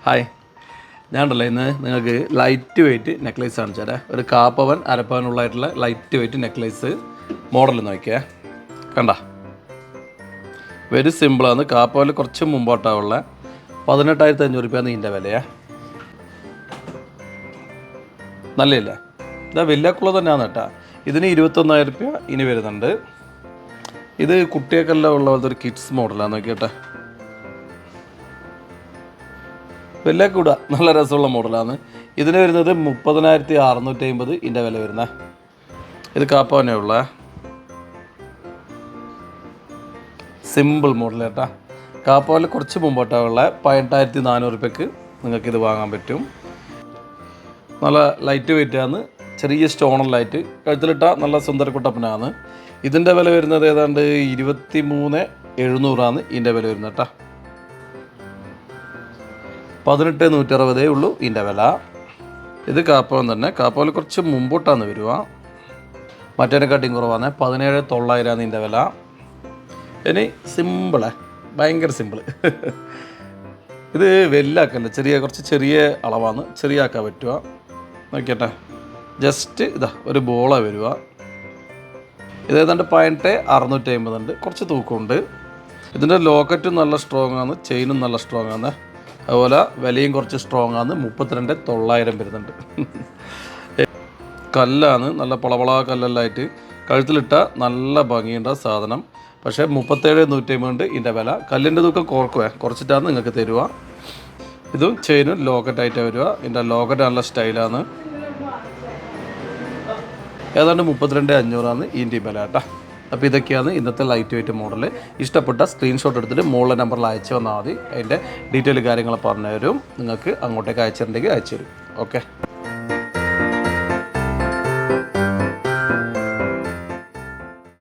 Hi, ഞാനുണ്ടല്ലോ ഇന്ന് നിങ്ങൾക്ക് ലൈറ്റ് വെയ്റ്റ് നെക്ലേസ് കാണിച്ചു തരാം. ഒരു കാപ്പവൻ അരപ്പവനുള്ളതായിട്ടുള്ള ലൈറ്റ് വെയ്റ്റ് നെക്ലേസ് മോഡൽ നോക്കിയേ. കണ്ട, വെരി സിമ്പിളാണ്. കാപ്പവനിൽ കുറച്ച് മുമ്പോട്ടാവുള്ള 18,500 രൂപയാണ് ഇതിൻ്റെ വിലയേ. നല്ലയില്ല, ഇതാ വലിയക്കുള്ള തന്നെയാണ് കേട്ടോ. ഇതിന് 21,000 രൂപ ഇനി വരുന്നുണ്ട്. ഇത് കുട്ടികൾക്കെല്ലാം ഉള്ള പോലത്തെ ഒരു കിഡ്സ് മോഡലാണ് നോക്കിയേട്ടെ. വലിയ കൂട നല്ല രസമുള്ള മോഡലാണ്. ഇതിന് വരുന്നത് 30,650 ഇതിൻ്റെ വില വരുന്നത്. ഇത് കാപ്പവനെ ഉള്ള സിമ്പിൾ മോഡൽ കേട്ടാ. കാപ്പവനിൽ കുറച്ച് മുമ്പോട്ടുള്ള 18,400 രൂപയ്ക്ക് നിങ്ങൾക്കിത് വാങ്ങാൻ പറ്റും. നല്ല ലൈറ്റ് വെയിറ്റാണ്, ചെറിയ സ്റ്റോണല്ലായിട്ട് കഴുത്തിലിട്ട നല്ല സുന്ദരക്കുട്ടപ്പനാണ്. ഇതിൻ്റെ വില വരുന്നത് ഏതാണ്ട് 23,700 ഇതിൻ്റെ വില വരുന്നത് കേട്ടോ. 18,160 ഉള്ളൂ ഇതിൻ്റെ വില. ഇത് കാപ്പവൻ തന്നെ. കാപ്പവൻ കുറച്ച് മുമ്പോട്ടാണ് വരിക, മറ്റേനെക്കാട്ടിയും കുറവാണ്. 17,900 ഇതിൻ്റെ വില. ഇനി സിമ്പിളേ, ഭയങ്കര സിമ്പിൾ. ഇത് വലുതാക്കല്ല, കുറച്ച് ചെറിയ അളവാണ്, ചെറിയ ആക്കാൻ പറ്റുക. നോക്കിയട്ടെ, ജസ്റ്റ് ഇതാ ഒരു ബോളാണ് വരിക. ഇത് ഏതാണ്ട് 18,650 ഉണ്ട്, കുറച്ച് തൂക്കമുണ്ട്. ഇതിൻ്റെ ലോക്കറ്റും നല്ല സ്ട്രോങ് ആണ്, ചെയിനും നല്ല സ്ട്രോങ് ആണ്. അതുപോലെ വിലയും കുറച്ച് സ്ട്രോങ് ആണ്. 32,900 വരുന്നുണ്ട്. കല്ലാണ്, നല്ല പളവള കല്ലെല്ലായിട്ട് കഴുത്തിലിട്ട നല്ല ഭംഗിയുണ്ട സാധനം. പക്ഷേ 37,150 ഇതിൻ്റെ വില. കല്ലിൻ്റെ തൂക്കം കുറച്ചിട്ടാണ് നിങ്ങൾക്ക് തരുക. ഇതും ചെയിനും ലോക്കറ്റായിട്ട് വരിക. ഇതിൻ്റെ ലോക്കറ്റ് നല്ല സ്റ്റൈലാണ്. ഏതാണ്ട് 32,500 ഇതിൻ്റെ വില കേട്ടോ. അപ്പോൾ ഇതൊക്കെയാണ് ഇന്നത്തെ ലൈറ്റ് വെയ്റ്റ് മോഡൽ. ഇഷ്ടപ്പെട്ട സ്ക്രീൻഷോട്ട് എടുത്തിട്ട് മുകളിലെ നമ്പറിൽ അയച്ചു വന്നാൽ മതി. അതിൻ്റെ ഡീറ്റെയിൽ കാര്യങ്ങൾ പറഞ്ഞു തരും. നിങ്ങൾക്ക് അങ്ങോട്ടേക്ക് അയച്ചിട്ടുണ്ടെങ്കിൽ അയച്ചു തരും. ഓക്കെ.